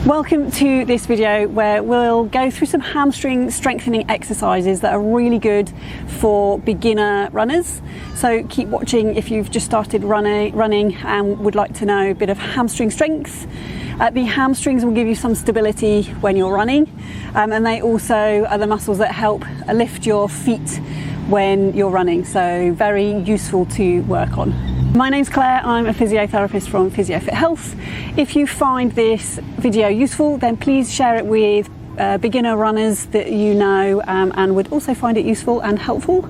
Welcome to this video where we'll go through some hamstring strengthening exercises that are really good for beginner runners. So keep watching if you've just started running and would like to know a bit of hamstring strength. The hamstrings will give you some stability when you're running, and they also are the muscles that help lift your feet when you're running, so very useful to work on. My name's Claire, I'm a physiotherapist from PhysioFit Health. If you find this video useful, then please share it with beginner runners that you know and would also find it useful and helpful.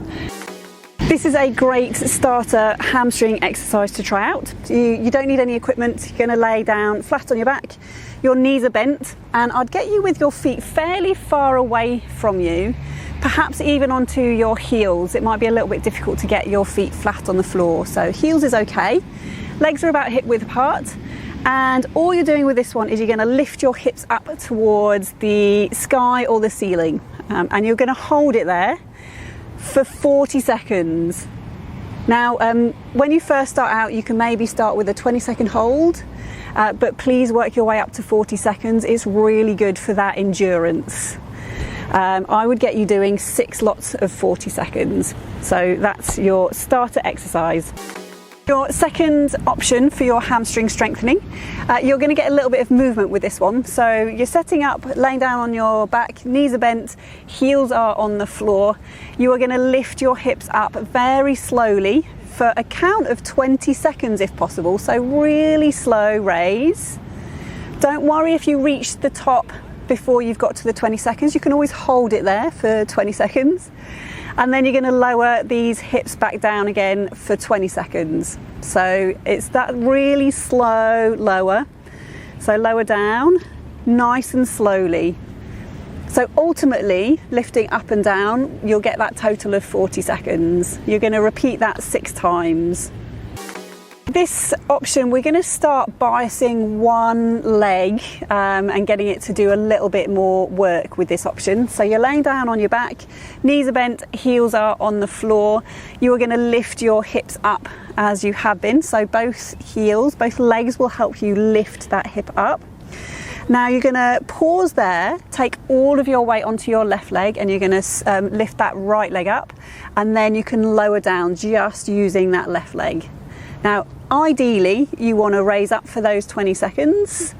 This is a great starter hamstring exercise to try out. You don't need any equipment. You're going to lay down flat on your back, your knees are bent, and I'd get you with your feet fairly far away from you, perhaps even onto your heels. It might be a little bit difficult to get your feet flat on the floor, so heels is okay. Legs are about hip width apart, and all you're doing with this one is you're going to lift your hips up towards the sky or the ceiling, and you're going to hold it there for 40 seconds. Now, when you first start out, you can maybe start with a 20-second hold, but please work your way up to 40 seconds. It's really good for that endurance. I would get you doing 6 lots of 40 seconds. So that's your starter exercise. Your second option for your hamstring strengthening, you're going to get a little bit of movement with this one. So you're setting up, laying down on your back, knees are bent, heels are on the floor. You are going to lift your hips up very slowly for a count of 20 seconds if possible. So really slow raise. Don't worry if you reach the top before you've got to the 20 seconds. You can always hold it there for 20 seconds. And then you're going to lower these hips back down again for 20 seconds. So it's that really slow lower. So lower down, nice and slowly. So ultimately, lifting up and down, you'll get that total of 40 seconds. You're going to repeat that 6 times. This option, we're going to start biasing one leg and getting it to do a little bit more work with this option. So you're laying down on your back, knees are bent, heels are on the floor. You are going to lift your hips up as you have been. So both legs will help you lift that hip up. Now you're going to pause there, take all of your weight onto your left leg, and you're going to lift that right leg up, and then you can lower down just using that left leg. Now, ideally, you want to raise up for those 20 seconds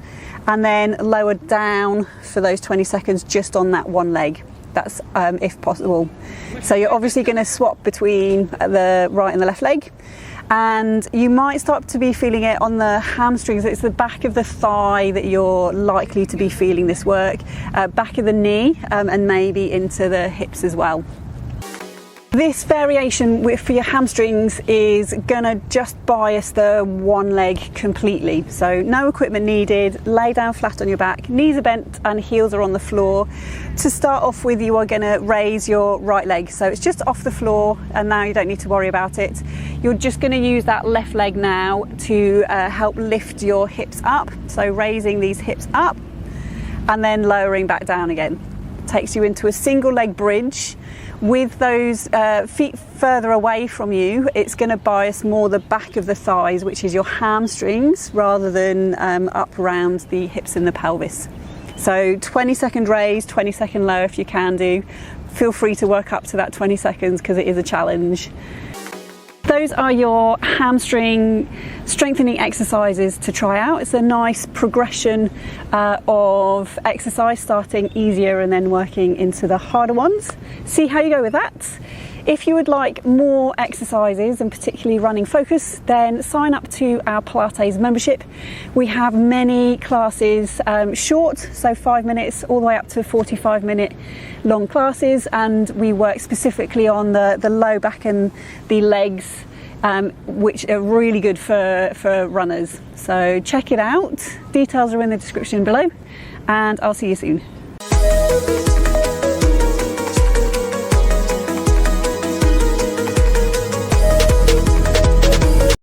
and then lower down for those 20 seconds just on that one leg. That's if possible. So you're obviously going to swap between the right and the left leg, and you might start to be feeling it on the hamstrings. It's the back of the thigh that you're likely to be feeling this work, back of the knee, and maybe into the hips as well. This variation for your hamstrings is going to just bias the one leg completely. So no equipment needed, lay down flat on your back, knees are bent and heels are on the floor. To start off with, you are going to raise your right leg. So it's just off the floor, and now you don't need to worry about it. You're just going to use that left leg now to help lift your hips up. So raising these hips up and then lowering back down again. Takes you into a single leg bridge. With those feet further away from you, it's going to bias more the back of the thighs, which is your hamstrings, rather than up around the hips and the pelvis. So 20-second raise, 20-second low if you can do. Feel free to work up to that 20 seconds because it is a challenge. Those are your hamstring strengthening exercises to try out. It's a nice progression of exercise, starting easier and then working into the harder ones. See how you go with that. If you would like more exercises, and particularly running focus, then sign up to our Pilates membership. We have many classes, short, so 5 minutes, all the way up to 45-minute long classes, and we work specifically on the low back and the legs, which are really good for runners. So check it out. Details are in the description below, and I'll see you soon.